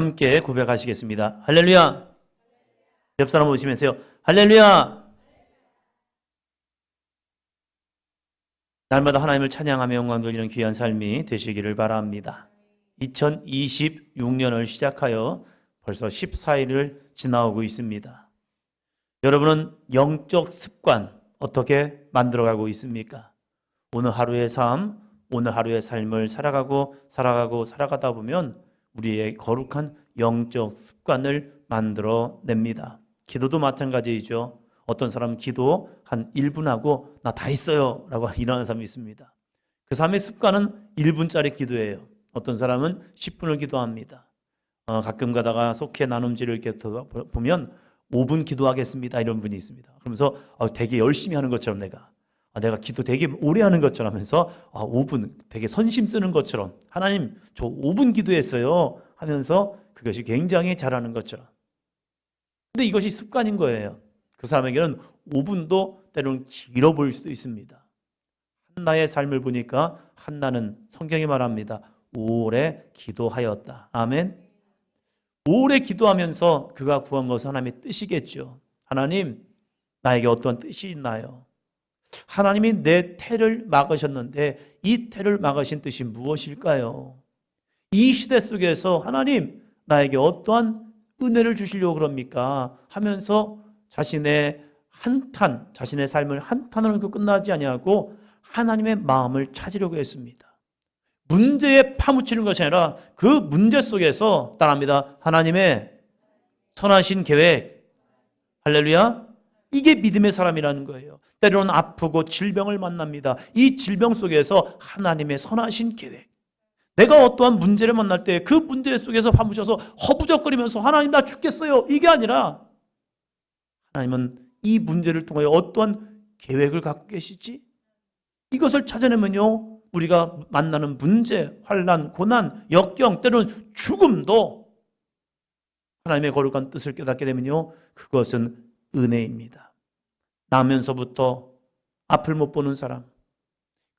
함께 고백하시겠습니다. 할렐루야. 옆 사람 오시면서요. 할렐루야. 날마다 하나님을 찬양하며 영광 돌리는 귀한 삶이 되시기를 바랍니다. 2026년을 시작하여 벌써 14일을 지나오고 있습니다. 여러분은 영적 습관 어떻게 만들어가고 있습니까? 오늘 하루의 삶, 오늘 하루의 삶을 살아가다 보면 우리의 거룩한 영적 습관을 만들어냅니다. 기도도 마찬가지이죠. 어떤 사람은 기도 한 1분 하고 나 다 했어요 라고 일어나는 사람이 있습니다. 그 사람의 습관은 1분짜리 기도예요. 어떤 사람은 10분을 기도합니다. 가끔 가다가 속회 나눔지를 이렇게 보면 5분 기도하겠습니다 이런 분이 있습니다. 그러면서 되게 열심히 하는 것처럼 내가 기도 되게 오래 하는 것처럼 하면서 5분 되게 선심 쓰는 것처럼 하나님 저 5분 기도했어요 하면서 그것이 굉장히 잘하는 것처럼. 근데 이것이 습관인 거예요. 그 사람에게는 5분도 때로는 길어 보일 수도 있습니다. 한나의 삶을 보니까 한나는 성경이 말합니다. 오래 기도하였다. 아멘. 오래 기도하면서 그가 구한 것은 하나님의 뜻이겠죠. 하나님 나에게 어떤 뜻이 있나요? 하나님이 내 태를 막으셨는데 이 태를 막으신 뜻이 무엇일까요? 이 시대 속에서 하나님 나에게 어떠한 은혜를 주시려고 그럽니까? 하면서 자신의 삶을 한탄으로 끝나지 아니하고 하나님의 마음을 찾으려고 했습니다. 문제에 파묻히는 것이 아니라 그 문제 속에서 따라합니다. 하나님의 선하신 계획. 할렐루야. 이게 믿음의 사람이라는 거예요. 때로는 아프고 질병을 만납니다. 이 질병 속에서 하나님의 선하신 계획. 내가 어떠한 문제를 만날 때 그 문제 속에서 파묻혀서 허부적거리면서 하나님 나 죽겠어요. 이게 아니라 하나님은 이 문제를 통하여 어떠한 계획을 갖고 계시지? 이것을 찾아내면요. 우리가 만나는 문제, 환난, 고난, 역경, 때로는 죽음도 하나님의 거룩한 뜻을 깨닫게 되면요. 그것은 은혜입니다. 나면서부터 앞을 못 보는 사람,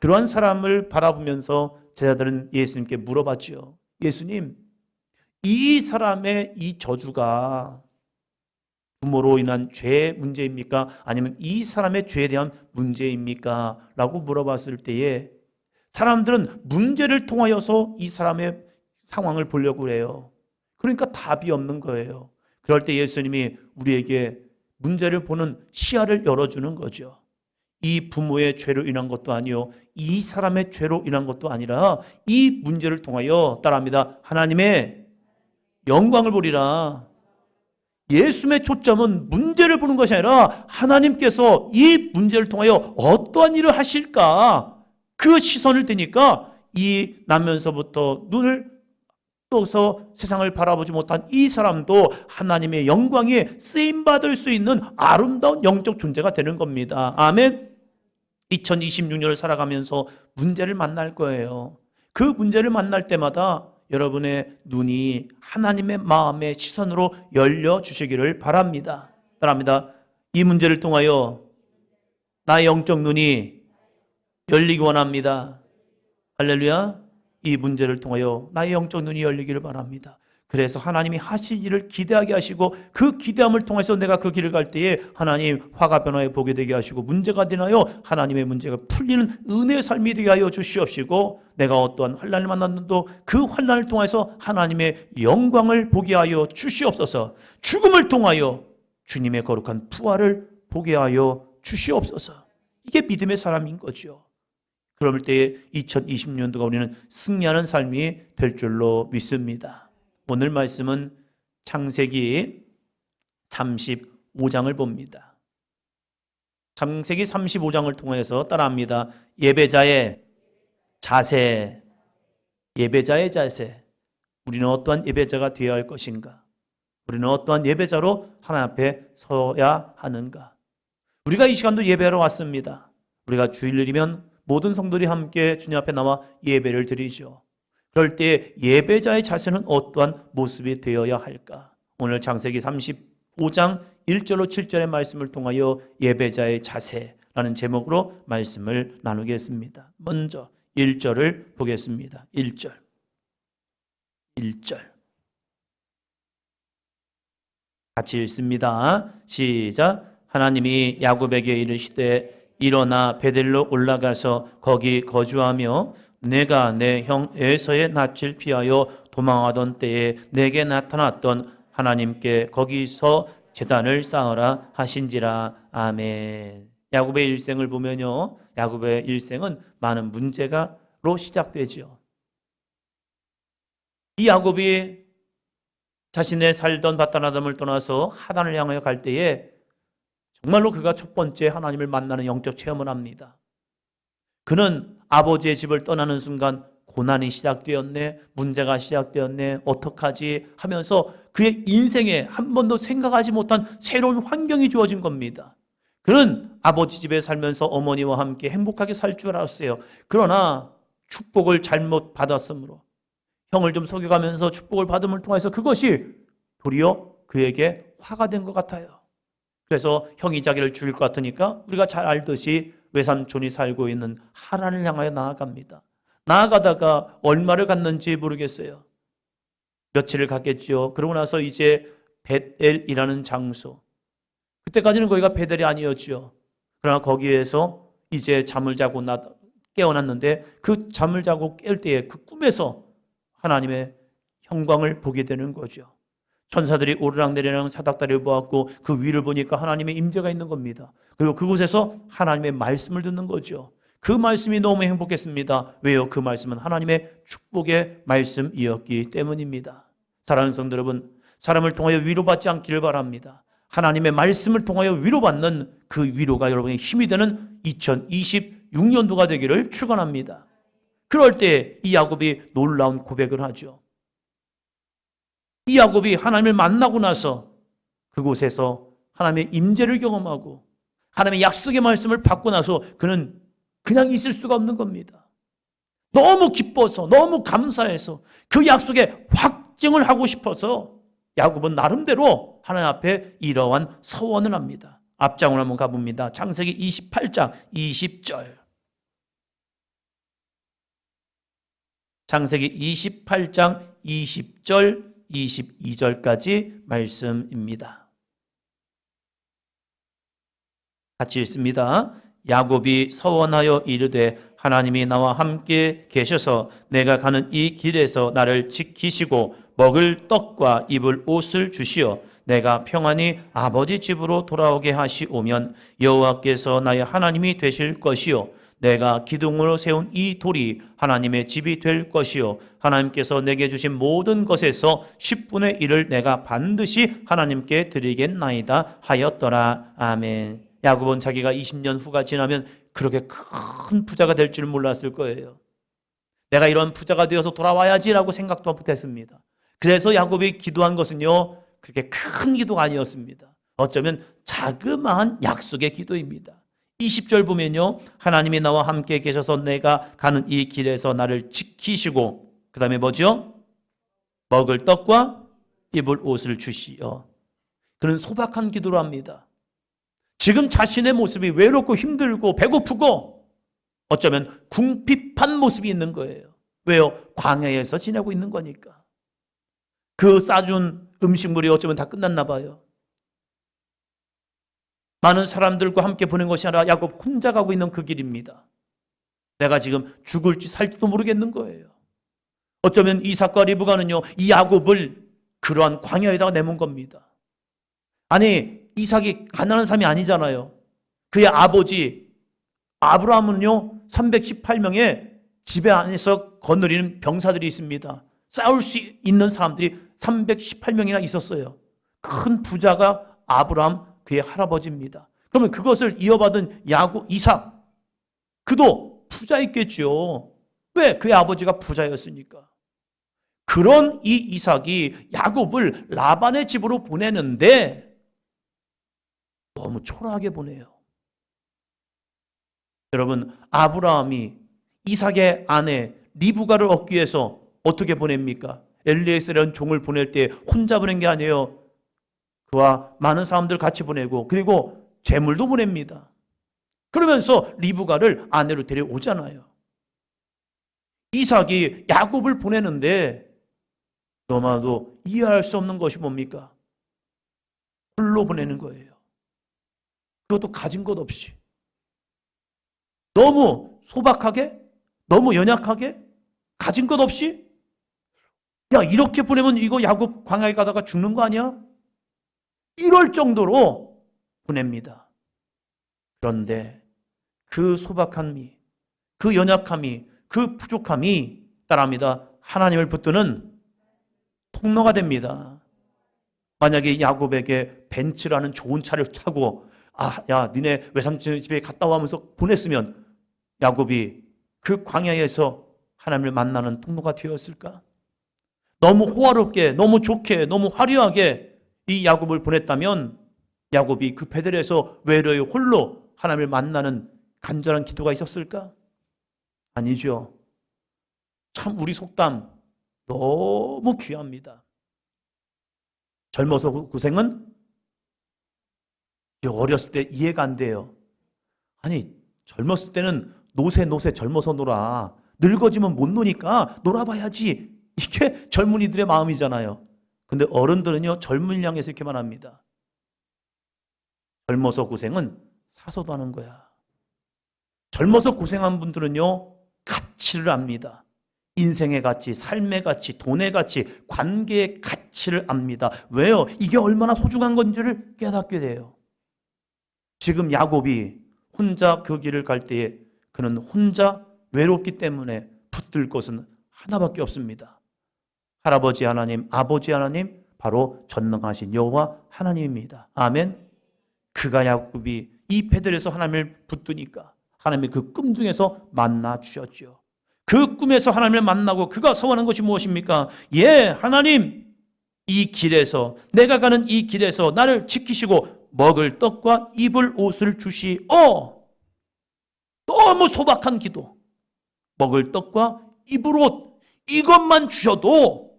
그러한 사람을 바라보면서 제자들은 예수님께 물어봤죠. 예수님, 이 사람의 이 저주가 부모로 인한 죄의 문제입니까? 아니면 이 사람의 죄에 대한 문제입니까? 라고 물어봤을 때에 사람들은 문제를 통하여서 이 사람의 상황을 보려고 해요. 그러니까 답이 없는 거예요. 그럴 때 예수님이 우리에게 문제를 보는 시야를 열어주는 거죠. 이 부모의 죄로 인한 것도 아니요, 이 사람의 죄로 인한 것도 아니라 이 문제를 통하여 따라합니다. 하나님의 영광을 보리라. 예수님의 초점은 문제를 보는 것이 아니라 하나님께서 이 문제를 통하여 어떠한 일을 하실까, 그 시선을 띠니까 이 나면서부터 눈을 떠서 세상을 바라보지 못한 이 사람도 하나님의 영광에 쓰임받을 수 있는 아름다운 영적 존재가 되는 겁니다. 아멘. 2026년을 살아가면서 문제를 만날 거예요. 그 문제를 만날 때마다 여러분의 눈이 하나님의 마음의 시선으로 열려주시기를 바랍니다. 따라합니다. 이 문제를 통하여 나의 영적 눈이 열리기 원합니다. 할렐루야. 이 문제를 통하여 나의 영적 눈이 열리기를 바랍니다. 그래서 하나님이 하실 일을 기대하게 하시고 그 기대함을 통해서 내가 그 길을 갈 때에 하나님 화가 변화해 보게 되게 하시고 문제가 되나요? 하나님의 문제가 풀리는 은혜의 삶이 되게 하여 주시옵시고 내가 어떠한 환난을 만났는도 그 환난을 통해서 하나님의 영광을 보게 하여 주시옵소서. 죽음을 통하여 주님의 거룩한 부활을 보게 하여 주시옵소서. 이게 믿음의 사람인 거죠. 그럴 때에 2020년도가 우리는 승리하는 삶이 될 줄로 믿습니다. 오늘 말씀은 창세기 35장을 봅니다. 창세기 35장을 통해서 따라합니다. 예배자의 자세. 예배자의 자세. 우리는 어떠한 예배자가 되어야 할 것인가? 우리는 어떠한 예배자로 하나님 앞에 서야 하는가? 우리가 이 시간도 예배하러 왔습니다. 우리가 주일이면 모든 성도들이 함께 주님 앞에 나와 예배를 드리죠. 그럴 때 예배자의 자세는 어떠한 모습이 되어야 할까? 오늘 창세기 35장 1절로 7절의 말씀을 통하여 예배자의 자세라는 제목으로 말씀을 나누겠습니다. 먼저 1절을 보겠습니다. 1절. 같이 읽습니다. 시작. 하나님이 야곱에게 이르시되 일어나 베델로 올라가서 거기 거주하며 내가 내 형 에서의 낯을 피하여 도망하던 때에 내게 나타났던 하나님께 거기서 제단을 쌓으라 하신지라. 아멘. 야곱의 일생을 보면요, 야곱의 일생은 많은 문제가로 시작되죠. 이 야곱이 자신의 살던 바다나담을 떠나서 하단을 향하여 갈 때에 정말로 그가 첫 번째 하나님을 만나는 영적 체험을 합니다. 그는 아버지의 집을 떠나는 순간 고난이 시작되었네, 문제가 시작되었네, 어떡하지 하면서 그의 인생에 한 번도 생각하지 못한 새로운 환경이 주어진 겁니다. 그는 아버지 집에 살면서 어머니와 함께 행복하게 살 줄 알았어요. 그러나 축복을 잘못 받았으므로 형을 좀 속여가면서 축복을 받음을 통해서 그것이 도리어 그에게 화가 된 것 같아요. 그래서 형이 자기를 죽일 것 같으니까 우리가 잘 알듯이 외삼촌이 살고 있는 하란을 향하여 나아갑니다. 나아가다가 얼마를 갔는지 모르겠어요. 며칠을 갔겠죠. 그러고 나서 이제 벳엘이라는 장소, 그때까지는 거기가 베델이 아니었죠. 그러나 거기에서 이제 잠을 자고 깨어났는데 그 잠을 자고 깰 때에 그 꿈에서 하나님의 형광을 보게 되는 거죠. 천사들이 오르락내리락 사닥다리를 보았고 그 위를 보니까 하나님의 임재가 있는 겁니다. 그리고 그곳에서 하나님의 말씀을 듣는 거죠. 그 말씀이 너무 행복했습니다. 왜요? 그 말씀은 하나님의 축복의 말씀이었기 때문입니다. 사랑하는 성도 여러분, 사람을 통하여 위로받지 않기를 바랍니다. 하나님의 말씀을 통하여 위로받는 그 위로가 여러분의 힘이 되는 2026년도가 되기를 축원합니다. 그럴 때 이 야곱이 놀라운 고백을 하죠. 이 야곱이 하나님을 만나고 나서 그곳에서 하나님의 임재를 경험하고 하나님의 약속의 말씀을 받고 나서 그는 그냥 있을 수가 없는 겁니다. 너무 기뻐서, 너무 감사해서 그 약속에 확증을 하고 싶어서 야곱은 나름대로 하나님 앞에 이러한 서원을 합니다. 앞장으로 한번 가봅니다. 창세기 28장 20절. 창세기 28장 20절 22절까지 말씀입니다. 같이 읽습니다. 야곱이 서원하여 이르되 하나님이 나와 함께 계셔서 내가 가는 이 길에서 나를 지키시고 먹을 떡과 입을 옷을 주시어 내가 평안히 아버지 집으로 돌아오게 하시오면 여호와께서 나의 하나님이 되실 것이요 내가 기둥으로 세운 이 돌이 하나님의 집이 될 것이요 하나님께서 내게 주신 모든 것에서 10분의 1을 내가 반드시 하나님께 드리겠나이다 하였더라. 아멘. 야곱은 자기가 20년 후가 지나면 그렇게 큰 부자가 될 줄 몰랐을 거예요. 내가 이런 부자가 되어서 돌아와야지라고 생각도 못했습니다. 그래서 야곱이 기도한 것은요, 그렇게 큰 기도가 아니었습니다. 어쩌면 자그마한 약속의 기도입니다. 20절 보면요, 하나님이 나와 함께 계셔서 내가 가는 이 길에서 나를 지키시고, 그 다음에 뭐죠? 먹을 떡과 입을 옷을 주시어. 그는 소박한 기도를 합니다. 지금 자신의 모습이 외롭고 힘들고 배고프고 어쩌면 궁핍한 모습이 있는 거예요. 왜요? 광야에서 지내고 있는 거니까. 그 싸준 음식물이 어쩌면 다 끝났나 봐요. 많은 사람들과 함께 보낸 것이 아니라 야곱 혼자 가고 있는 그 길입니다. 내가 지금 죽을지 살지도 모르겠는 거예요. 어쩌면 이삭과 리브가는요, 이 야곱을 그러한 광야에다가 내몬 겁니다. 아니, 이삭이 가난한 사람이 아니잖아요. 그의 아버지 아브라함은요, 318명의 집에 안에서 거느리는 병사들이 있습니다. 싸울 수 있는 사람들이 318명이나 있었어요. 큰 부자가 아브라함 그의 할아버지입니다. 그러면 그것을 이어받은 이삭, 그도 부자였겠죠. 왜? 그의 아버지가 부자였으니까. 그런 이 이삭이 야곱을 라반의 집으로 보내는데 너무 초라하게 보내요. 여러분, 아브라함이 이삭의 아내 리브가를 얻기 위해서 어떻게 보냅니까? 엘리에셀이라는 종을 보낼 때 혼자 보낸 게 아니에요. 그와 많은 사람들 같이 보내고 그리고 재물도 보냅니다. 그러면서 리브가를 아내로 데려오잖아요. 이삭이 야곱을 보내는데 너무나도 이해할 수 없는 것이 뭡니까? 홀로 보내는 거예요. 그것도 가진 것 없이. 너무 소박하게, 너무 연약하게, 가진 것 없이, 야, 이렇게 보내면 이거 야곱 광야에 가다가 죽는 거 아니야? 이럴 정도로 보냅니다. 그런데 그 소박함이, 그 연약함이, 그 부족함이 따라합니다. 하나님을 붙드는 통로가 됩니다. 만약에 야곱에게 벤츠라는 좋은 차를 타고 야, 니네 외삼촌 집에 갔다 와 하면서 보냈으면 야곱이 그 광야에서 하나님을 만나는 통로가 되었을까? 너무 호화롭게, 너무 좋게, 너무 화려하게 이 야곱을 보냈다면 야곱이 그 베들에서 외로이 홀로 하나님을 만나는 간절한 기도가 있었을까? 아니죠. 참 우리 속담 너무 귀합니다. 젊어서 고생은 어렸을 때 이해가 안 돼요. 아니, 젊었을 때는 노세 젊어서 놀아. 늙어지면 못 노니까 놀아봐야지. 이게 젊은이들의 마음이잖아요. 근데 어른들은요, 젊은이를 향해서 이렇게 말합니다. 젊어서 고생은 사서도 하는 거야. 젊어서 고생한 분들은요, 가치를 압니다. 인생의 가치, 삶의 가치, 돈의 가치, 관계의 가치를 압니다. 왜요? 이게 얼마나 소중한 건지를 깨닫게 돼요. 지금 야곱이 혼자 그 길을 갈 때에 그는 혼자 외롭기 때문에 붙들 것은 하나밖에 없습니다. 할아버지 하나님, 아버지 하나님, 바로 전능하신 여호와 하나님입니다. 아멘. 그가 야곱이 이 베들에서 하나님을 붙드니까 하나님이 그 꿈 중에서 만나 주셨죠. 그 꿈에서 하나님을 만나고 그가 소원한 것이 무엇입니까? 예, 하나님, 이 길에서, 내가 가는 이 길에서 나를 지키시고 먹을 떡과 입을 옷을 주시오. 너무 소박한 기도. 먹을 떡과 입을 옷, 이것만 주셔도,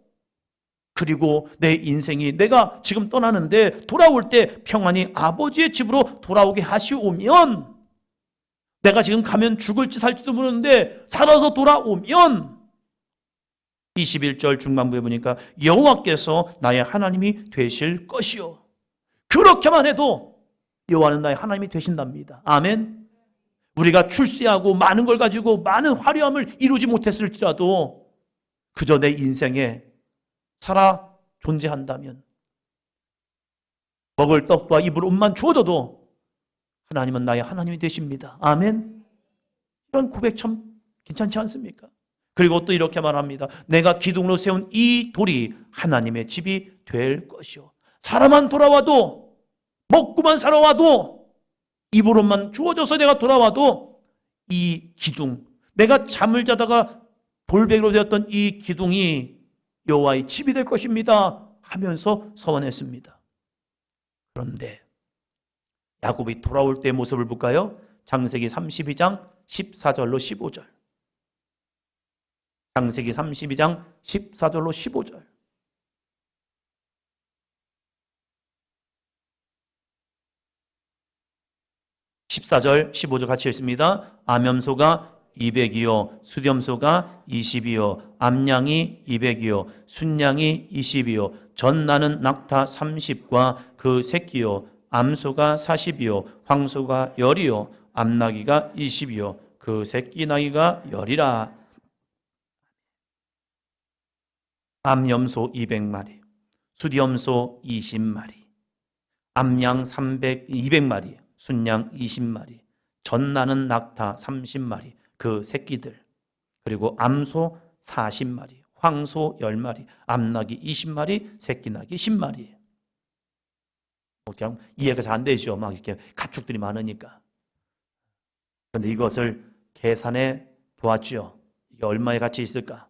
그리고 내 인생이 내가 지금 떠나는데 돌아올 때 평안히 아버지의 집으로 돌아오게 하시오면, 내가 지금 가면 죽을지 살지도 모르는데 살아서 돌아오면, 21절 중반부에 보니까 여호와께서 나의 하나님이 되실 것이요. 그렇게만 해도 여호와는 나의 하나님이 되신답니다. 아멘. 우리가 출세하고 많은 걸 가지고 많은 화려함을 이루지 못했을지라도 그저 내 인생에 살아 존재한다면, 먹을 떡과 입을 옷만 주어져도 하나님은 나의 하나님이 되십니다. 아멘. 이런 고백 참 괜찮지 않습니까? 그리고 또 이렇게 말합니다. 내가 기둥으로 세운 이 돌이 하나님의 집이 될 것이요. 사람만 돌아와도, 먹고만 살아와도, 입으로만 주어져서 내가 돌아와도 이 기둥, 내가 잠을 자다가 돌베개로 되었던 이 기둥이 여호와의 집이 될 것입니다 하면서 서원했습니다. 그런데 야곱이 돌아올 때의 모습을 볼까요? 창세기 32장 14절로 15절. 창세기 32장 14절로 15절. 14절, 15절 같이 읽습니다. 암염소가 200이요, 수렴소가 20이요, 암양이 200이요, 순양이 20이요, 전나는 낙타 30과 그 새끼요, 암소가 40이요, 황소가 10이요, 암나귀가 20이요, 그 새끼 나귀가 10이라. 암염소 200마리, 수렴소 20마리, 암양 200마리, 순양 20마리, 전나는 낙타 30마리, 그 새끼들, 그리고 암소 40마리, 황소 10마리, 암나귀 20마리, 새끼나귀 10마리. 그냥 이해가 잘 안 되죠. 막 이렇게 가축들이 많으니까. 그런데 이것을 계산해 보았죠. 이게 얼마의 가치 있을까?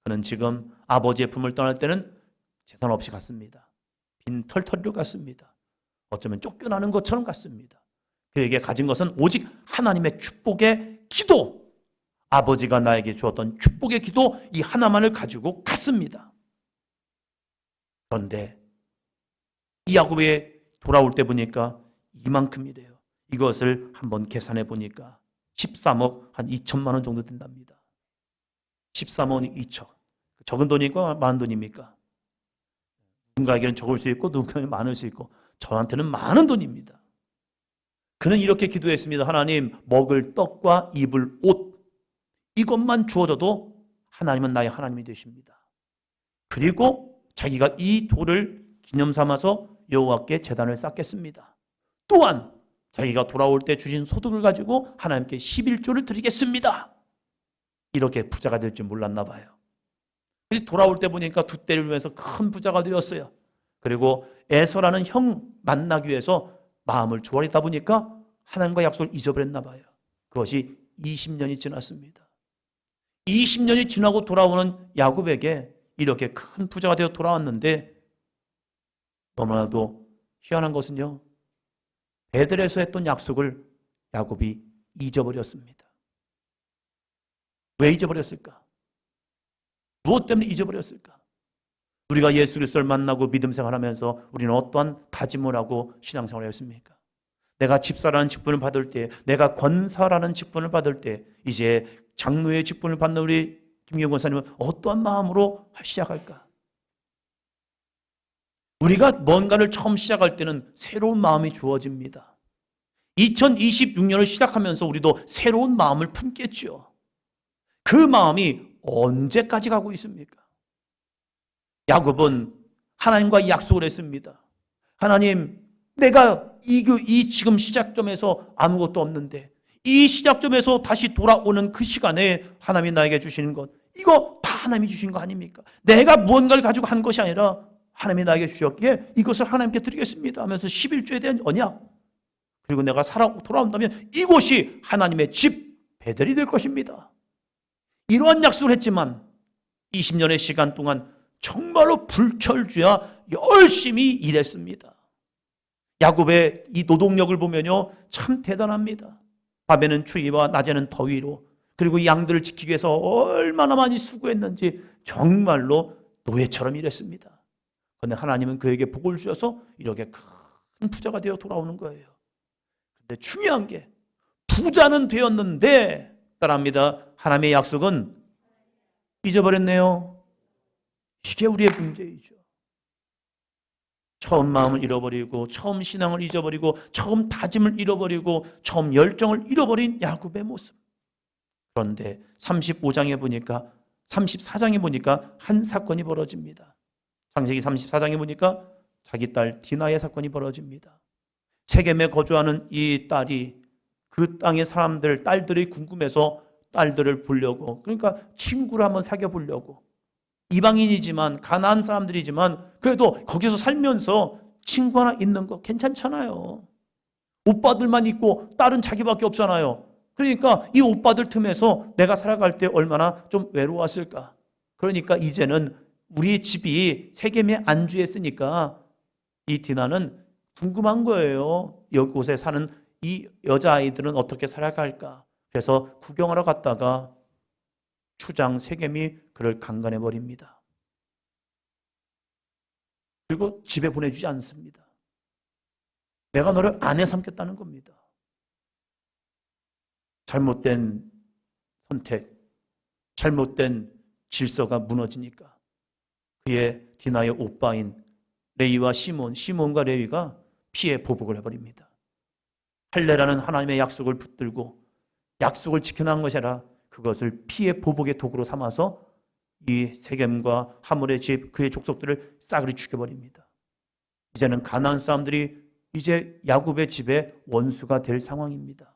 그는 지금 아버지의 품을 떠날 때는 재산 없이 갔습니다. 빈 털털이로 갔습니다. 어쩌면 쫓겨나는 것처럼 갔습니다. 그에게 가진 것은 오직 하나님의 축복의 기도, 아버지가 나에게 주었던 축복의 기도, 이 하나만을 가지고 갔습니다. 그런데 이 야곱이 돌아올 때 보니까 이만큼이래요. 이것을 한번 계산해 보니까 13억 한 2천만 원 정도 된답니다. 13억 2천. 적은 돈이니까 많은 돈입니까? 누군가에게는 적을 수 있고 누군가에게는 많을 수 있고, 저한테는 많은 돈입니다. 그는 이렇게 기도했습니다. 하나님, 먹을 떡과 입을 옷, 이것만 주어져도 하나님은 나의 하나님이 되십니다. 그리고 자기가 이 돌을 기념 삼아서 여호와께 제단을 쌓겠습니다. 또한 자기가 돌아올 때 주신 소득을 가지고 하나님께 11조를 드리겠습니다. 이렇게 부자가 될 줄 몰랐나 봐요. 돌아올 때 보니까 두 떼를 위해서 큰 부자가 되었어요. 그리고 에서라는 형 만나기 위해서 마음을 조아리다 보니까 하나님과 약속을 잊어버렸나 봐요. 그것이 20년이 지났습니다. 20년이 지나고 돌아오는 야곱에게 이렇게 큰 부자가 되어 돌아왔는데, 너무나도 희한한 것은요, 베들에서 했던 약속을 야곱이 잊어버렸습니다. 왜 잊어버렸을까? 무엇 때문에 잊어버렸을까? 우리가 예수 그리스도를 만나고 믿음 생활하면서 우리는 어떠한 다짐을 하고 신앙생활을 했습니까? 내가 집사라는 직분을 받을 때, 내가 권사라는 직분을 받을 때, 이제 장로의 직분을 받는 우리 김기영 권사님은 어떠한 마음으로 시작할까? 우리가 뭔가를 처음 시작할 때는 새로운 마음이 주어집니다. 2026년을 시작하면서 우리도 새로운 마음을 품겠죠. 그 마음이 언제까지 가고 있습니까? 야곱은 하나님과 약속을 했습니다. 하나님, 내가 이 지금 시작점에서 아무것도 없는데 이 시작점에서 다시 돌아오는 그 시간에 하나님이 나에게 주시는 것, 이거 다 하나님이 주신 거 아닙니까? 내가 무언가를 가지고 한 것이 아니라 하나님이 나에게 주셨기에 이것을 하나님께 드리겠습니다 하면서 11조에 대한 언약, 그리고 내가 살아 돌아온다면 이곳이 하나님의 집 베델이 될 것입니다. 이러한 약속을 했지만 20년의 시간 동안 정말로 불철주야 열심히 일했습니다. 야곱의 이 노동력을 보면요, 참 대단합니다. 밤에는 추위와 낮에는 더위로, 그리고 양들을 지키기 위해서 얼마나 많이 수고했는지 정말로 노예처럼 일했습니다. 그런데 하나님은 그에게 복을 주셔서 이렇게 큰 부자가 되어 돌아오는 거예요. 근데 중요한 게, 부자는 되었는데, 따라합니다, 하나님의 약속은 잊어버렸네요. 이게 우리의 문제이죠. 처음 마음을 잃어버리고, 처음 신앙을 잊어버리고, 처음 다짐을 잃어버리고, 처음 열정을 잃어버린 야곱의 모습. 그런데 35장에 보니까, 34장에 보니까 한 사건이 벌어집니다. 창세기 34장에 보니까 자기 딸 디나의 사건이 벌어집니다. 세겜에 거주하는 이 딸이 그 땅의 사람들, 딸들이 궁금해서 딸들을 보려고, 그러니까 친구를 한번 사귀어 보려고, 이방인이지만 가나안 사람들이지만 그래도 거기서 살면서 친구 하나 있는 거 괜찮잖아요. 오빠들만 있고 딸은 자기밖에 없잖아요. 그러니까 이 오빠들 틈에서 내가 살아갈 때 얼마나 좀 외로웠을까. 그러니까 이제는 우리 집이 세겜에 안주했으니까 이 디나는 궁금한 거예요. 이곳에 사는 이 여자아이들은 어떻게 살아갈까. 그래서 구경하러 갔다가 추장 세겜이 그를 강간해 버립니다. 그리고 집에 보내주지 않습니다. 내가 너를 아내 삼겠다는 겁니다. 잘못된 선택, 잘못된 질서가 무너지니까 그의 디나의 오빠인 레위와 시몬과 레위가 피해 보복을 해버립니다. 할례라는 하나님의 약속을 붙들고 약속을 지켜나간 것이 아니라 그것을 피해 보복의 도구로 삼아서 이 세겜과 하몰의 집, 그의 족속들을 싸그리 죽여버립니다. 이제는 가나안 사람들이 이제 야곱의 집의 원수가 될 상황입니다.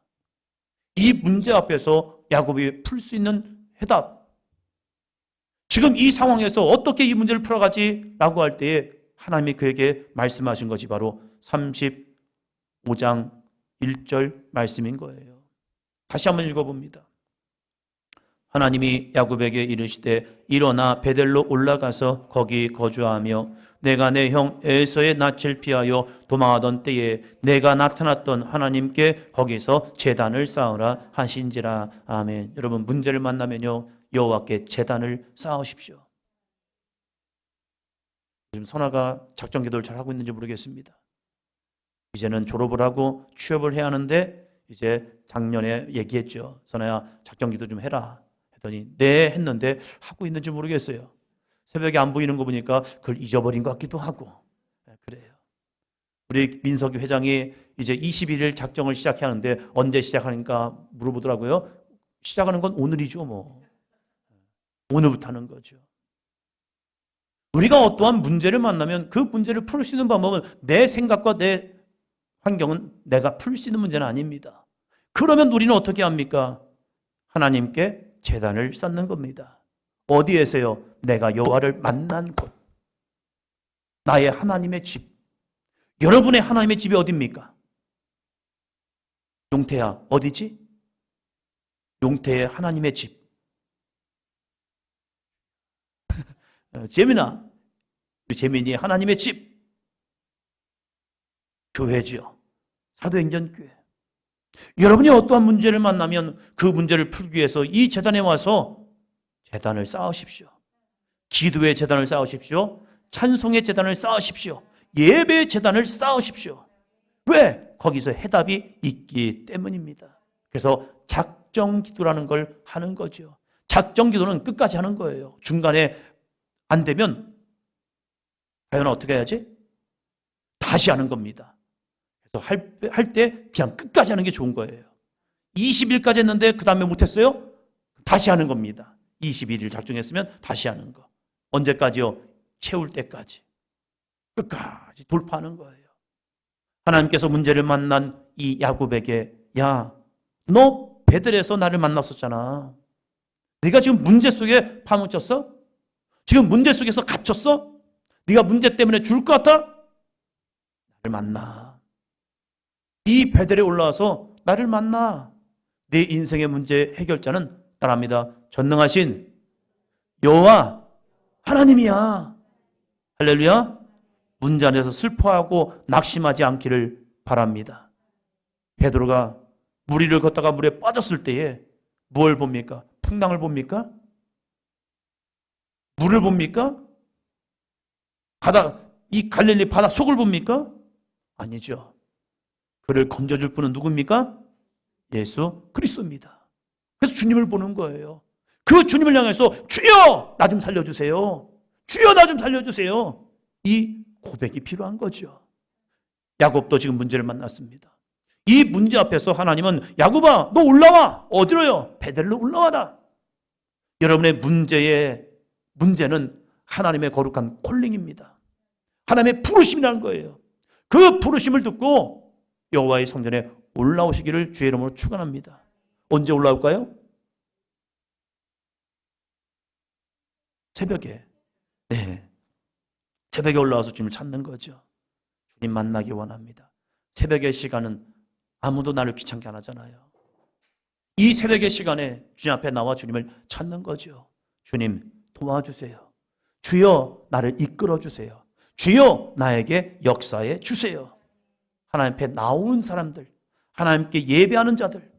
이 문제 앞에서 야곱이 풀 수 있는 해답, 지금 이 상황에서 어떻게 이 문제를 풀어가지? 라고 할 때에 하나님이 그에게 말씀하신 것이 바로 35장 1절 말씀인 거예요. 다시 한번 읽어봅니다. 하나님이 야곱에게 이르시되 일어나 베델로 올라가서 거기 거주하며 내가 내 형 에서의 낯을 피하여 도망하던 때에 내가 나타났던 하나님께 거기서 제단을 쌓으라 하신지라. 아멘. 여러분, 문제를 만나면요, 여호와께 제단을 쌓으십시오. 지금 선아가 작전 기도를 잘 하고 있는지 모르겠습니다. 이제는 졸업을 하고 취업을 해야 하는데 이제 작년에 얘기했죠. 선아야, 작전 기도 좀 해라. 했더니 네 했는데 하고 있는지 모르겠어요. 새벽에 안 보이는 거 보니까 그걸 잊어버린 것 같기도 하고. 그래요. 우리 민석이 회장이 이제 21일 작정을 시작하는데 언제 시작하니까 물어보더라고요. 시작하는 건 오늘이죠, 뭐. 오늘부터 하는 거죠. 우리가 어떠한 문제를 만나면 그 문제를 풀 수 있는 방법은 내 생각과 내 환경은 내가 풀 수 있는 문제는 아닙니다. 그러면 우리는 어떻게 합니까? 하나님께 제단을 쌓는 겁니다. 어디에서요? 내가 여호와를 만난 곳. 나의 하나님의 집. 여러분의 하나님의 집이 어디입니까? 용태야, 어디지? 용태의 하나님의 집. 재민아, 우리 재민이의 하나님의 집. 교회지요. 사도행전 교회. 여러분이 어떠한 문제를 만나면 그 문제를 풀기 위해서 이 제단에 와서 제단을 쌓으십시오. 기도의 제단을 쌓으십시오. 찬송의 제단을 쌓으십시오. 예배의 제단을 쌓으십시오. 왜? 거기서 해답이 있기 때문입니다. 그래서 작정 기도라는 걸 하는 거죠. 작정 기도는 끝까지 하는 거예요. 중간에 안 되면 과연 어떻게 해야지? 다시 하는 겁니다. 그래서 할 때 그냥 끝까지 하는 게 좋은 거예요. 20일까지 했는데 그 다음에 못했어요? 다시 하는 겁니다. 21일 작정했으면 다시 하는 거. 언제까지요? 채울 때까지. 끝까지 돌파하는 거예요. 하나님께서 문제를 만난 이 야곱에게, 야, 너 베들에서 나를 만났었잖아. 네가 지금 문제 속에 파묻혔어? 지금 문제 속에서 갇혔어? 네가 문제 때문에 죽을 것 같아? 나를 만나. 이 베델에 올라와서 나를 만나. 네 인생의 문제 해결자는 따라합니다. 전능하신 여호와 하나님이야. 할렐루야. 문제 안에서 슬퍼하고 낙심하지 않기를 바랍니다. 베드로가 물 위를 걷다가 물에 빠졌을 때에 뭘 봅니까? 풍랑을 봅니까? 물을 봅니까? 이 갈릴리 바다 속을 봅니까? 아니죠. 그를 건져줄 분은 누굽니까? 예수 그리스도입니다. 그래서 주님을 보는 거예요. 그 주님을 향해서 주여 나 좀 살려주세요. 주여 나 좀 살려주세요. 이 고백이 필요한 거죠. 야곱도 지금 문제를 만났습니다. 이 문제 앞에서 하나님은 야곱아 너 올라와. 어디로요? 베델로 올라와라. 여러분의 문제는 하나님의 거룩한 콜링입니다. 하나님의 부르심이라는 거예요. 그 부르심을 듣고 여호와의 성전에 올라오시기를 주의 이름으로 축원합니다. 언제 올라올까요? 새벽에. 네. 새벽에 올라와서 주님을 찾는 거죠. 주님 만나기 원합니다. 새벽의 시간은 아무도 나를 귀찮게 안 하잖아요. 이 새벽의 시간에 주님 앞에 나와 주님을 찾는 거죠. 주님 도와주세요. 주여 나를 이끌어 주세요. 주여 나에게 역사해 주세요. 하나님 앞에 나오는 사람들, 하나님께 예배하는 자들,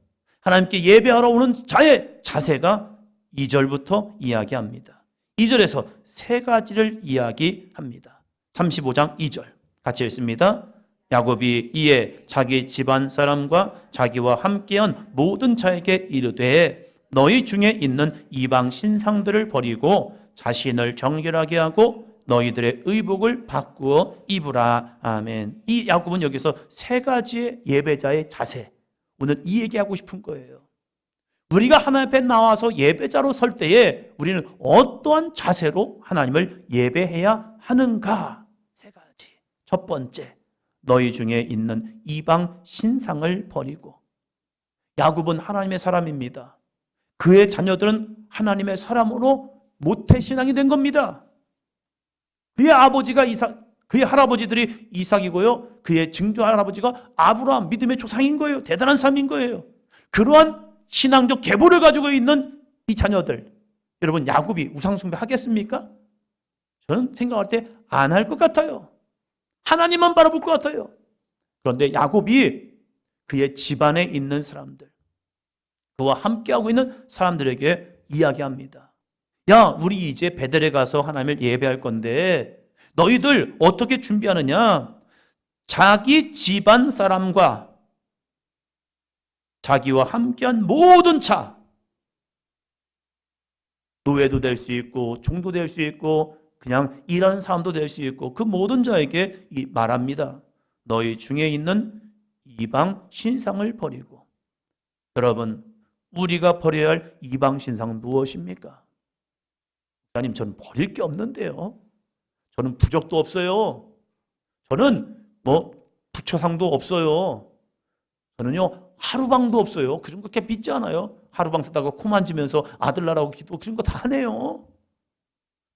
하나님께 예배하러 오는 자의 자세가 2절부터 이야기합니다. 2절에서 세 가지를 이야기합니다. 35장 2절 같이 읽습니다. 야곱이 이에 자기 집안 사람과 자기와 함께한 모든 자에게 이르되 너희 중에 있는 이방 신상들을 버리고 자신을 정결하게 하고 너희들의 의복을 바꾸어 입으라. 아멘. 이 야곱은 여기서 세 가지의 예배자의 자세, 오늘 이 얘기하고 싶은 거예요. 우리가 하나님 앞에 나와서 예배자로 설 때에 우리는 어떠한 자세로 하나님을 예배해야 하는가? 세 가지. 첫 번째, 너희 중에 있는 이방 신상을 버리고. 야곱은 하나님의 사람입니다. 그의 자녀들은 하나님의 사람으로 모태신앙이 된 겁니다. 그의 아버지가 이삭, 그의 할아버지들이 이삭이고요. 그의 증조 할아버지가 아브라함, 믿음의 조상인 거예요. 대단한 사람인 거예요. 그러한 신앙적 계보를 가지고 있는 이 자녀들, 여러분 야곱이 우상숭배 하겠습니까? 저는 생각할 때 안 할 것 같아요. 하나님만 바라볼 것 같아요. 그런데 야곱이 그의 집안에 있는 사람들, 그와 함께하고 있는 사람들에게 이야기합니다. 야, 우리 이제 베델에 가서 하나님을 예배할 건데 너희들 어떻게 준비하느냐? 자기 집안 사람과 자기와 함께한 모든 자, 노예도 될 수 있고 종도 될 수 있고 그냥 일하는 사람도 될 수 있고 그 모든 자에게 말합니다. 너희 중에 있는 이방 신상을 버리고. 여러분, 우리가 버려야 할 이방 신상은 무엇입니까? 목사님, 저는 버릴 게 없는데요. 저는 부적도 없어요. 저는 부처상도 없어요. 저는요, 하루방도 없어요. 그런 거 그렇게 믿지 않아요. 하루방 쓰다가 코 만지면서 아들 나라고 기도, 그런 거 다 하네요.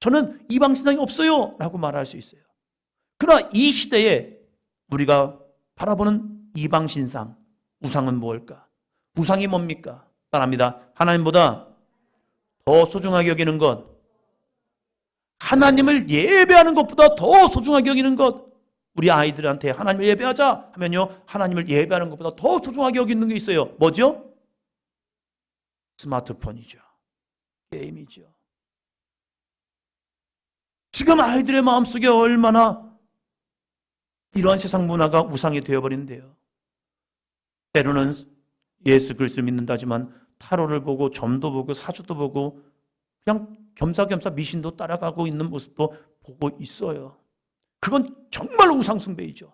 저는 이방 신상이 없어요 라고 말할 수 있어요. 그러나 이 시대에 우리가 바라보는 이방 신상, 우상은 무엇일까? 우상이 뭡니까? 따라합니다. 하나님보다 더 소중하게 여기는 것, 하나님을 예배하는 것보다 더 소중하게 여기는 것. 우리 아이들한테 하나님을 예배하자 하면요, 하나님을 예배하는 것보다 더 소중하게 여기는 게 있어요. 뭐죠? 스마트폰이죠. 게임이죠. 지금 아이들의 마음속에 얼마나 이러한 세상 문화가 우상이 되어버린대요. 때로는 예수 그리스도를 믿는다지만 타로를 보고 점도 보고 사주도 보고 그냥 겸사겸사 미신도 따라가고 있는 모습도 보고 있어요. 그건 정말 우상숭배이죠.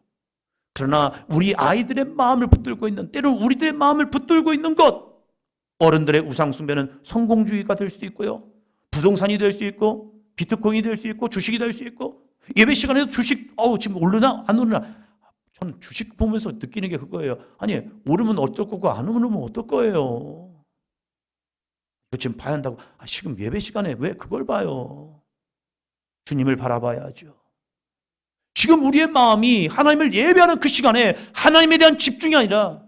그러나 우리 아이들의 마음을 붙들고 있는, 때로는 우리들의 마음을 붙들고 있는 것, 어른들의 우상숭배는 성공주의가 될 수도 있고요, 부동산이 될 수 있고, 비트코인이 될 수 있고, 주식이 될 수 있고. 예배 시간에도 주식 지금 오르나 안 오르나, 저는 주식 보면서 느끼는 게 그거예요. 아니, 오르면 어떨 거고 안 오르면 어떨 거예요. 이거 지금 봐야 한다고. 지금 예배 시간에 왜 그걸 봐요? 주님을 바라봐야죠. 지금 우리의 마음이 하나님을 예배하는 그 시간에 하나님에 대한 집중이 아니라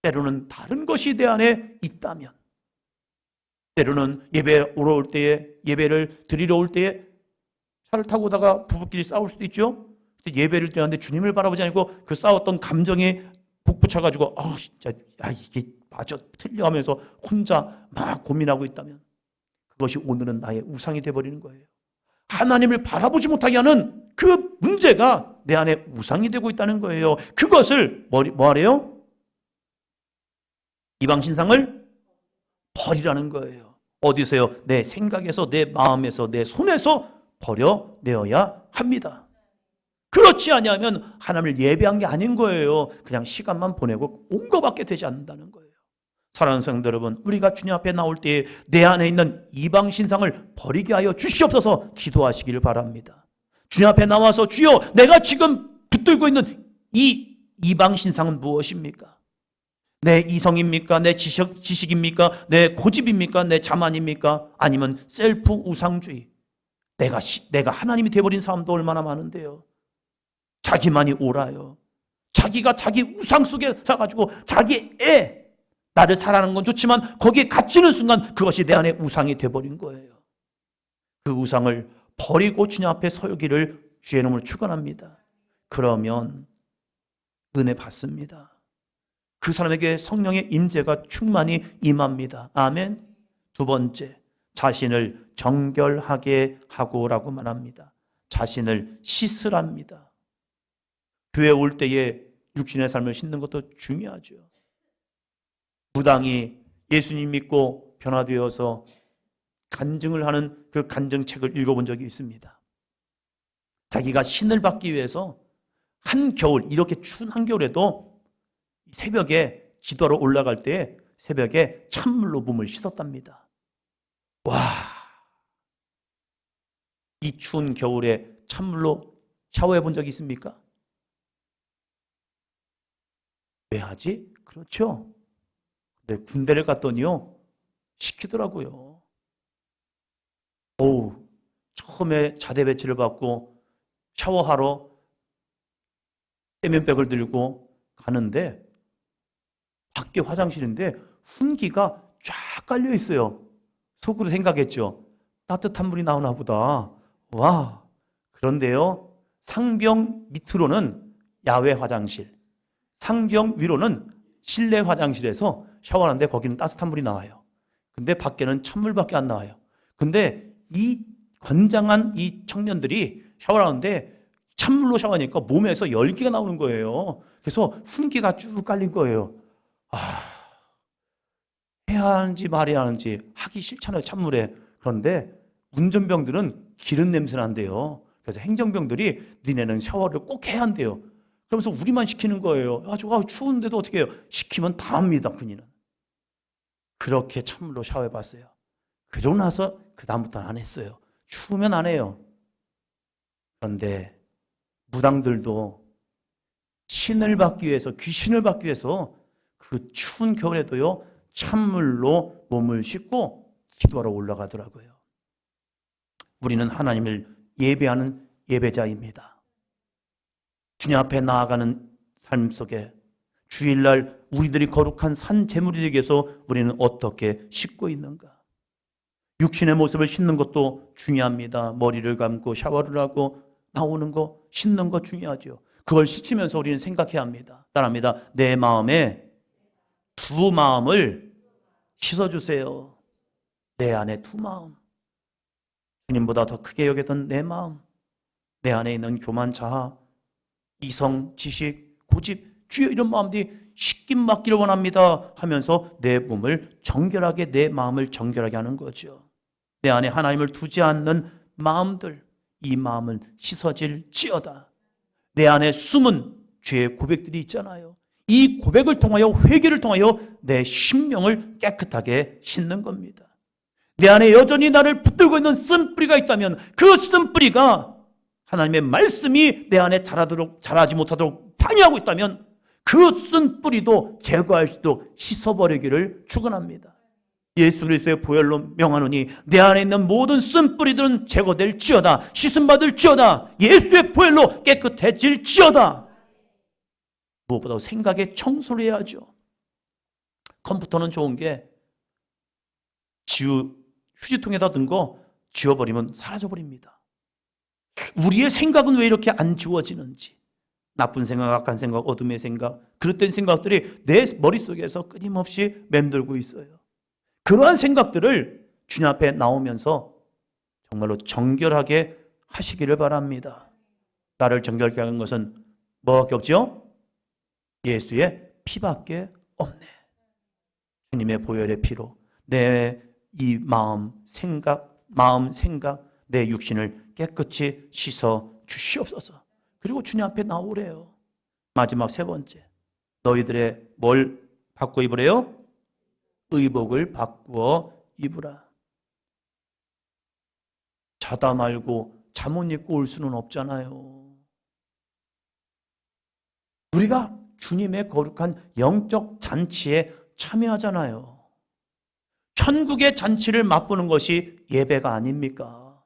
때로는 다른 것이 내 안에 있다면, 때로는 예배 오러 올 때에, 예배를 드리러 올 때에 차를 타고 오다가 부부끼리 싸울 수도 있죠. 예배를 드렸는데 주님을 바라보지 않고 그 싸웠던 감정에 북붙여가지고 진짜 이게 맞아 틀려 하면서 혼자 막 고민하고 있다면, 그것이 오늘은 나의 우상이 돼버리는 거예요. 하나님을 바라보지 못하게 하는 그 문제가 내 안에 우상이 되고 있다는 거예요. 그것을 뭐 하래요? 이방 신상을 버리라는 거예요. 어디서요? 내 생각에서, 내 마음에서, 내 손에서 버려내어야 합니다. 그렇지 아니하면 하나님을 예배한 게 아닌 거예요. 그냥 시간만 보내고 온 것밖에 되지 않는다는 거예요. 사랑하는 성도 여러분, 우리가 주님 앞에 나올 때에 내 안에 있는 이방 신상을 버리게 하여 주시옵소서 기도하시기를 바랍니다. 주님 앞에 나와서 주여, 내가 지금 붙들고 있는 이 이방 신상은 무엇입니까? 내 이성입니까? 내 지식입니까? 내 고집입니까? 내 자만입니까? 아니면 셀프 우상주의. 내가 하나님이 되어버린 사람도 얼마나 많은데요. 자기만이 옳아요. 자기가 자기 우상 속에 살아가지고 자기 나를 사랑하는 건 좋지만 거기에 갇히는 순간 그것이 내 안에 우상이 되어버린 거예요. 그 우상을 버리고 주님 앞에 서기를 주의 이름으로 축원합니다. 그러면 은혜 받습니다. 그 사람에게 성령의 임재가 충만히 임합니다. 아멘. 두 번째, 자신을 정결하게 하고라고 말합니다. 자신을 씻으랍니다. 교회 올 때에 육신의 삶을 씻는 것도 중요하죠. 무당이 예수님 믿고 변화되어서 간증을 하는 그 간증책을 읽어본 적이 있습니다. 자기가 신을 받기 위해서 한겨울, 이렇게 추운 한겨울에도 새벽에 기도하러 올라갈 때 새벽에 찬물로 몸을 씻었답니다. 와, 이 추운 겨울에 찬물로 샤워해 본 적이 있습니까? 왜 하지? 그렇죠. 근데 군대를 갔더니요, 시키더라고요. 처음에 자대 배치를 받고 샤워하러 세면백을 들고 가는데 밖에 화장실인데 훈기가 쫙 깔려 있어요. 속으로 생각했죠. 따뜻한 물이 나오나 보다. 와, 그런데요, 상병 밑으로는 야외 화장실, 상병 위로는 실내 화장실에서 샤워하는데 거기는 따뜻한 물이 나와요. 근데 밖에는 찬물밖에 안 나와요. 근데 이 건장한 이 청년들이 샤워를 하는데 찬물로 샤워하니까 몸에서 열기가 나오는 거예요. 그래서 훈기가 쭉 깔린 거예요. 해야 하는지 말해야 하는지 하기 싫잖아요, 찬물에. 그런데 운전병들은 기름 냄새 난대요. 그래서 행정병들이 니네는 샤워를 꼭 해야 한대요. 그러면서 우리만 시키는 거예요. 아주 추운데도 어떻게 해요? 시키면 다 합니다, 군인은. 그렇게 찬물로 샤워해봤어요. 그러고 나서 그 다음부터는 안 했어요. 추우면 안 해요. 그런데 무당들도 신을 받기 위해서, 귀신을 받기 위해서 그 추운 겨울에도요, 찬물로 몸을 씻고 기도하러 올라가더라고요. 우리는 하나님을 예배하는 예배자입니다. 주님 앞에 나아가는 삶 속에 주일날 우리들이 거룩한 산 제물이 되기 위해서 우리는 어떻게 씻고 있는가? 육신의 모습을 씻는 것도 중요합니다. 머리를 감고 샤워를 하고 나오는 거, 씻는 거 중요하죠. 그걸 씻으면서 우리는 생각해야 합니다. 따라합니다. 내 마음에 두 마음을 씻어주세요. 내 안에 두 마음. 주님보다 더 크게 여겼던 내 마음, 내 안에 있는 교만, 자아, 이성, 지식, 고집, 주여 이런 마음들이 씻김 받기를 원합니다 하면서 내 몸을 정결하게, 내 마음을 정결하게 하는 거죠. 내 안에 하나님을 두지 않는 마음들, 이 마음은 씻어질지어다. 내 안에 숨은 죄의 고백들이 있잖아요. 이 고백을 통하여, 회개를 통하여 내 심령을 깨끗하게 씻는 겁니다. 내 안에 여전히 나를 붙들고 있는 쓴뿌리가 있다면 그 쓴뿌리가 하나님의 말씀이 내 안에 자라지 못하도록 방해하고 있다면 그 쓴뿌리도 제거할 수 있도록 씻어버리기를 축원합니다. 예수 그리스도의 보혈로 명하노니 내 안에 있는 모든 쓴뿌리들은 제거될지어다. 씻음받을지어다. 예수의 보혈로 깨끗해질지어다. 무엇보다 생각에 청소를 해야죠. 컴퓨터는 좋은 게 휴지통에다 든 거 지워버리면 사라져버립니다. 우리의 생각은 왜 이렇게 안 지워지는지, 나쁜 생각, 악한 생각, 어둠의 생각, 그릇된 생각들이 내 머릿속에서 끊임없이 맴돌고 있어요. 그러한 생각들을 주님 앞에 나오면서 정말로 정결하게 하시기를 바랍니다. 나를 정결하게 하는 것은 뭐밖에 없죠? 예수의 피밖에 없네. 주님의 보혈의 피로 내 이 마음, 생각, 내 육신을 깨끗이 씻어 주시옵소서. 그리고 주님 앞에 나오래요. 마지막 세 번째, 너희들의 뭘 바꾸어 입으래요? 의복을 바꾸어 입으라. 자다 말고 잠옷 입고 올 수는 없잖아요. 우리가 주님의 거룩한 영적 잔치에 참여하잖아요. 천국의 잔치를 맛보는 것이 예배가 아닙니까?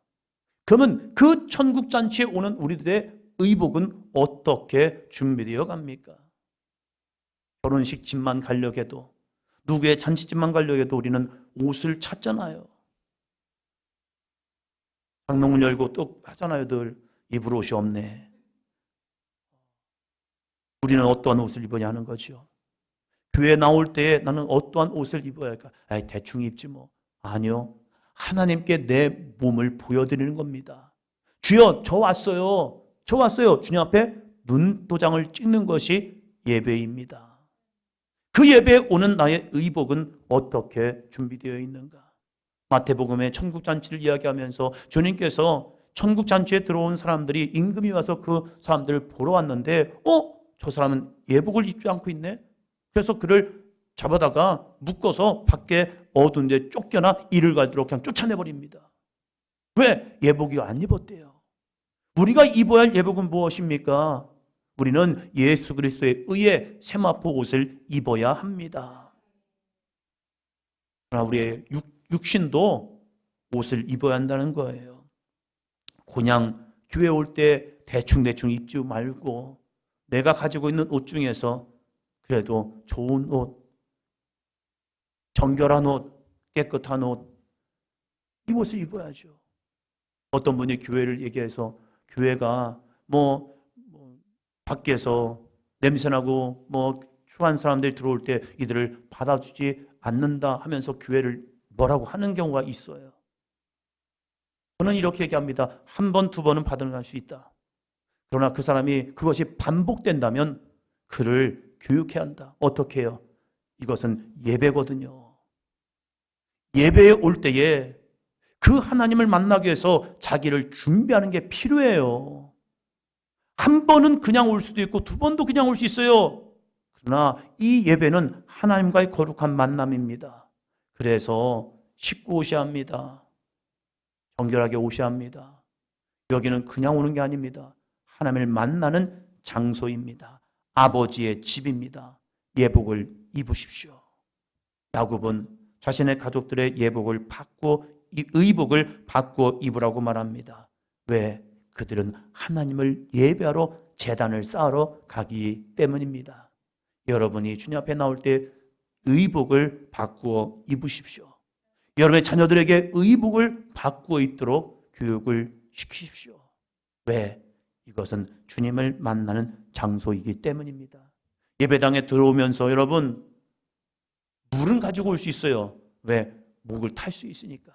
그러면 그 천국 잔치에 오는 우리들의 의복은 어떻게 준비되어 갑니까? 결혼식 집만 가려고 해도, 누구의 잔치집만 가려고 해도 우리는 옷을 찾잖아요. 장롱을 열고 또 하잖아요. 늘 입을 옷이 없네. 우리는 어떠한 옷을 입어야 하는 거죠? 교회 나올 때에 나는 어떠한 옷을 입어야 할까? 대충 입지 뭐. 아니요. 하나님께 내 몸을 보여드리는 겁니다. 주여, 저 왔어요. 주님 앞에 눈도장을 찍는 것이 예배입니다. 그 예배에 오는 나의 의복은 어떻게 준비되어 있는가? 마태복음의 천국잔치를 이야기하면서 주님께서 천국잔치에 들어온 사람들이, 임금이 와서 그 사람들을 보러 왔는데 저 사람은 예복을 입지 않고 있네? 그래서 그를 잡아다가 묶어서 밖에 어두운 데 쫓겨나 이를 갈도록 그냥 쫓아내버립니다. 왜? 예복이 안 입었대요. 우리가 입어야 할 예복은 무엇입니까? 우리는 예수 그리스도의 의의 세마포 옷을 입어야 합니다. 그러나 우리의 육신도 옷을 입어야 한다는 거예요. 그냥 교회 올 때 대충 입지 말고 내가 가지고 있는 옷 중에서 그래도 좋은 옷, 정결한 옷, 깨끗한 옷, 이 옷을 입어야죠. 어떤 분이 교회를 얘기해서 교회가 밖에서 냄새나고 추한 사람들이 들어올 때 이들을 받아주지 않는다 하면서 교회를 뭐라고 하는 경우가 있어요. 저는 이렇게 얘기합니다. 한 번, 두 번은 받아갈 수 있다. 그러나 그 사람이 그것이 반복된다면 그를 교육해야 한다. 어떻게 해요? 이것은 예배거든요. 예배에 올 때에 그 하나님을 만나기 위해서 자기를 준비하는 게 필요해요. 한 번은 그냥 올 수도 있고 두 번도 그냥 올 수 있어요. 그러나 이 예배는 하나님과의 거룩한 만남입니다. 그래서 씻고 오셔야 합니다. 정결하게 오셔야 합니다. 여기는 그냥 오는 게 아닙니다. 하나님을 만나는 장소입니다. 아버지의 집입니다. 예복을 입으십시오. 야곱은 자신의 가족들의 예복을 바꾸어 의복을 바꾸어 입으라고 말합니다. 왜? 그들은 하나님을 예배하러 제단을 쌓으러 가기 때문입니다. 여러분이 주님 앞에 나올 때 의복을 바꾸어 입으십시오. 여러분의 자녀들에게 의복을 바꾸어 입도록 교육을 시키십시오. 왜? 이것은 주님을 만나는 장소이기 때문입니다. 예배당에 들어오면서 여러분 물은 가지고 올 수 있어요. 왜? 목을 탈 수 있으니까.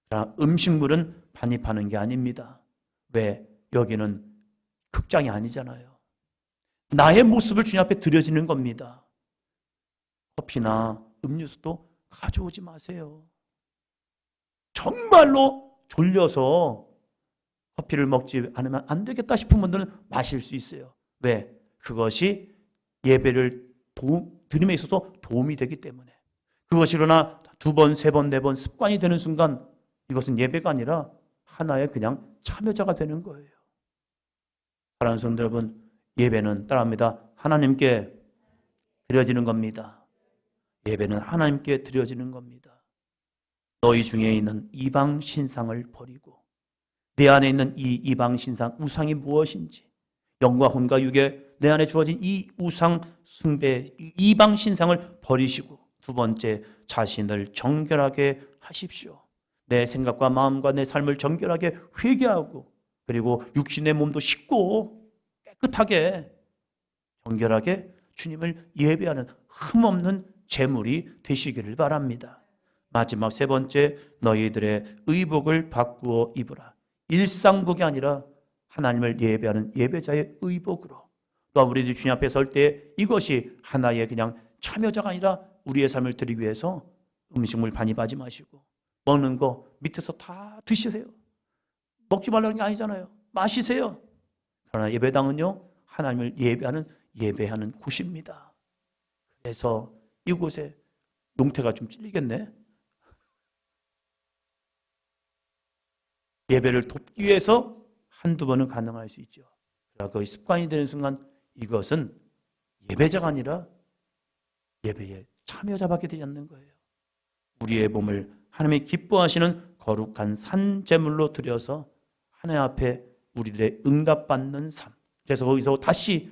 그러나 음식물은 반입하는 게 아닙니다. 왜? 여기는 극장이 아니잖아요. 나의 모습을 주님 앞에 드려지는 겁니다. 커피나 음료수도 가져오지 마세요. 정말로 졸려서 커피를 먹지 않으면 안 되겠다 싶은 분들은 마실 수 있어요. 왜? 그것이 예배를 드림에 있어서 도움이 되기 때문에. 그것이 그러나 두 번, 세 번, 네 번 습관이 되는 순간 이것은 예배가 아니라 하나의 그냥 참여자가 되는 거예요. 사랑하는 성도 여러분, 예배는 따라합니다. 하나님께 드려지는 겁니다. 예배는 하나님께 드려지는 겁니다. 너희 중에 있는 이방 신상을 버리고 내 안에 있는 이 이방 신상 우상이 무엇인지 영과 혼과 육에 내 안에 주어진 이 우상 숭배 이방 신상을 버리시고 두 번째 자신을 정결하게 하십시오. 내 생각과 마음과 내 삶을 정결하게 회개하고 그리고 육신의 몸도 씻고 깨끗하게 정결하게 주님을 예배하는 흠없는 제물이 되시기를 바랍니다. 마지막 세 번째, 너희들의 의복을 바꾸어 입으라. 일상복이 아니라 하나님을 예배하는 예배자의 의복으로. 또 우리들이 주님 앞에 설 때 이것이 하나의 그냥 참여자가 아니라 우리의 삶을 드리기 위해서 음식물 반입하지 마시고 먹는 거 밑에서 다 드시세요. 먹지 말라는 게 아니잖아요. 마시세요. 그러나 예배당은요, 하나님을 예배하는 곳입니다. 그래서 이곳에 용태가 좀 찔리겠네. 예배를 돕기 위해서 한두 번은 가능할 수 있죠. 그러나 거의 습관이 되는 순간 이것은 예배자가 아니라 예배에 참여자밖에 되지 않는 거예요. 우리의 몸을 하나님이 기뻐하시는 거룩한 산제물로 드려서 하나님 앞에 우리들의 응답받는 삶. 그래서 거기서 다시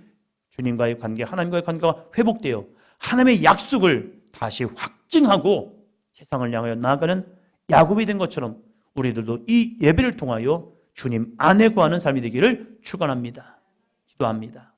주님과의 관계, 하나님과의 관계가 회복되어 하나님의 약속을 다시 확증하고 세상을 향하여 나아가는 야곱이 된 것처럼 우리들도 이 예배를 통하여 주님 안에 거하는 삶이 되기를 축원합니다. 기도합니다.